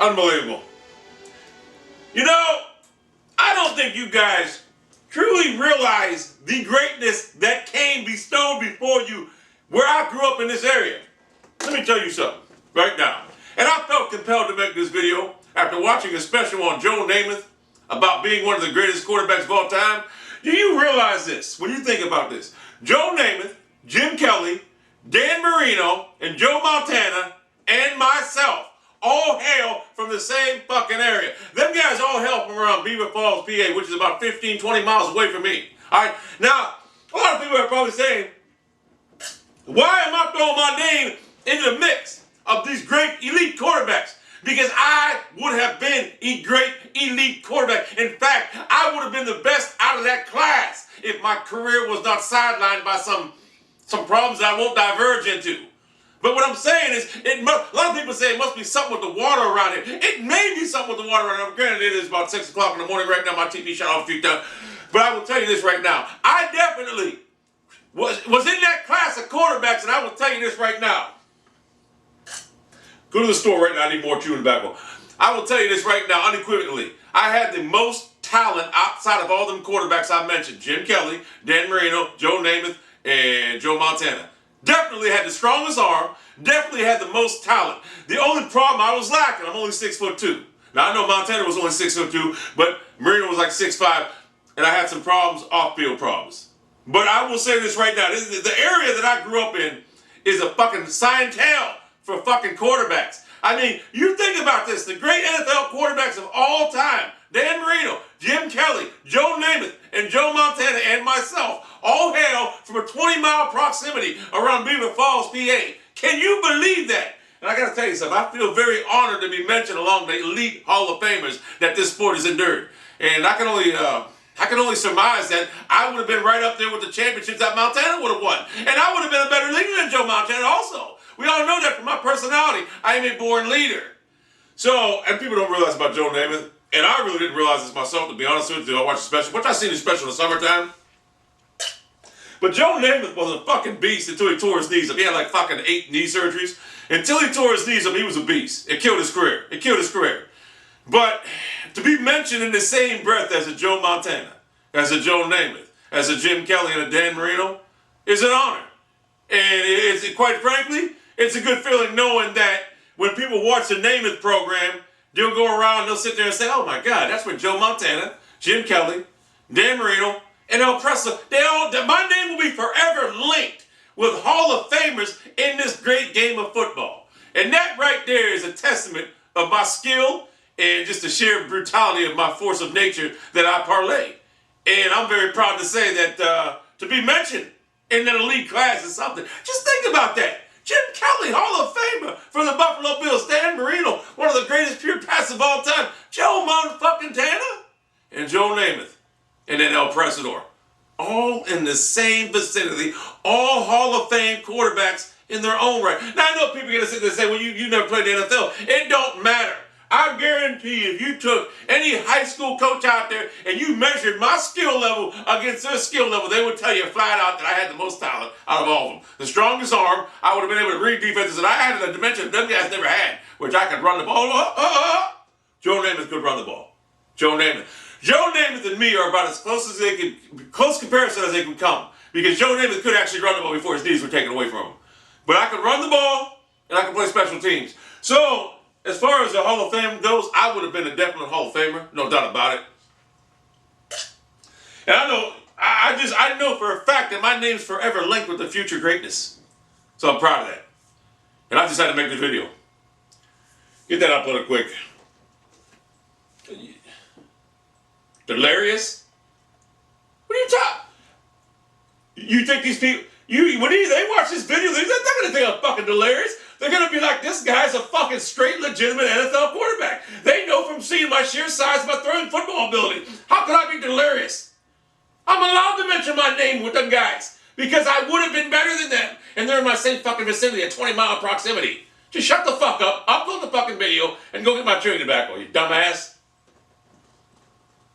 Unbelievable. You know, I don't think you guys truly realize the greatness that came bestowed before you where I grew up in this area. Let me tell you something right now. And I felt compelled to make this video after watching a special on Joe Namath about being one of the greatest quarterbacks of all time. Do you realize this when you think about this? Joe Namath, Jim Kelly, Dan Marino, and Joe Montana, and myself all hail from the same fucking area. Them guys all hail from around Beaver Falls, PA, which is about 15, 20 miles away from me. All right? Now, a lot of people are probably saying, why am I throwing my name into the mix of these great elite quarterbacks? Because I would have been a great elite quarterback. In fact, I would have been the best out of that class if my career was not sidelined by some problems that I won't diverge into. But what I'm saying is, a lot of people say it must be something with the water around it. It may be something with the water around it. Granted, it is about 6 o'clock in the morning right now. My TV shut off a few times. But I will tell you this right now. I definitely was in that class of quarterbacks, and I will tell you this right now. Go to the store right now. I need more chewing tobacco. I will tell you this right now, unequivocally. I had the most talent outside of all them quarterbacks I mentioned. Jim Kelly, Dan Marino, Joe Namath, and Joe Montana. Definitely had the strongest arm. Definitely had the most talent. The only problem I was lacking, I'm only 6'2". Now I know Montana was only 6'2", but Marino was like 6'5", and I had some problems, off-field problems. But I will say this right now. The area that I grew up in is a fucking clientele for fucking quarterbacks. I mean, you think about this. The great NFL quarterbacks of all time, Dan Marino, Jim Kelly, Joe Namath, and Joe Montana, and myself, all hail from a 20-mile proximity around Beaver Falls, PA. Can you believe that? And I gotta tell you something, I feel very honored to be mentioned along the elite Hall of Famers that this sport has endured. And I can only surmise that I would have been right up there with the championships that Montana would have won. And I would have been a better leader than Joe Montana also. We all know that from my personality. I am a born leader. So, and people don't realize about Joe Namath, and I really didn't realize this myself, to be honest with you, until I watched the special, which I seen the special in the summertime. But Joe Namath was a fucking beast until he tore his knees up. He had like fucking 8 knee surgeries. Until he tore his knees up, he was a beast. It killed his career. It killed his career. But to be mentioned in the same breath as a Joe Montana, as a Joe Namath, as a Jim Kelly and a Dan Marino is an honor. And quite frankly, it's a good feeling knowing that when people watch the Namath program, they'll go around and they'll sit there and say, oh my God, that's where Joe Montana, Jim Kelly, Dan Marino, and ELPRESADOR, my name will be forever linked with Hall of Famers in this great game of football. And that right there is a testament of my skill and just the sheer brutality of my force of nature that I parlay. And I'm very proud to say that to be mentioned in that elite class is something. Just think about that. Jim Kelly, Hall of Famer for the Buffalo Bills. Dan Marino, one of the greatest pure passes of all time. Joe motherfucking Tana and Joe Namath. And then ELPRESADOR. All in the same vicinity. All Hall of Fame quarterbacks in their own right. Now I know people are going to sit there and say, well, you never played the NFL. It don't matter. I guarantee if you took any high school coach out there and you measured my skill level against their skill level, they would tell you flat out that I had the most talent out of all of them. The strongest arm, I would have been able to read defenses, and I had a dimension them guys never had, which I could run the ball. Joe Namath could run the ball. Joe Namath. Joe Namath and me are about as close comparison as they can come. Because Joe Namath could actually run the ball before his knees were taken away from him. But I could run the ball, and I could play special teams. So, as far as the Hall of Fame goes, I would have been a definite Hall of Famer, no doubt about it. And I know for a fact that my name's forever linked with the future greatness. So I'm proud of that. And I just had to make this video. Get that uploaded quick. Delirious? What are you talking? You think these people, when they watch this video, they're not going to think I'm fucking delirious. They're going to be like, this guy's a fucking straight, legitimate NFL quarterback. They know from seeing my sheer size, my throwing football ability. How could I be delirious? I'm allowed to mention my name with them guys because I would have been better than them. And they're in my same fucking vicinity, a 20-mile proximity. Just shut the fuck up, upload the fucking video, and go get my chewing tobacco, you dumbass.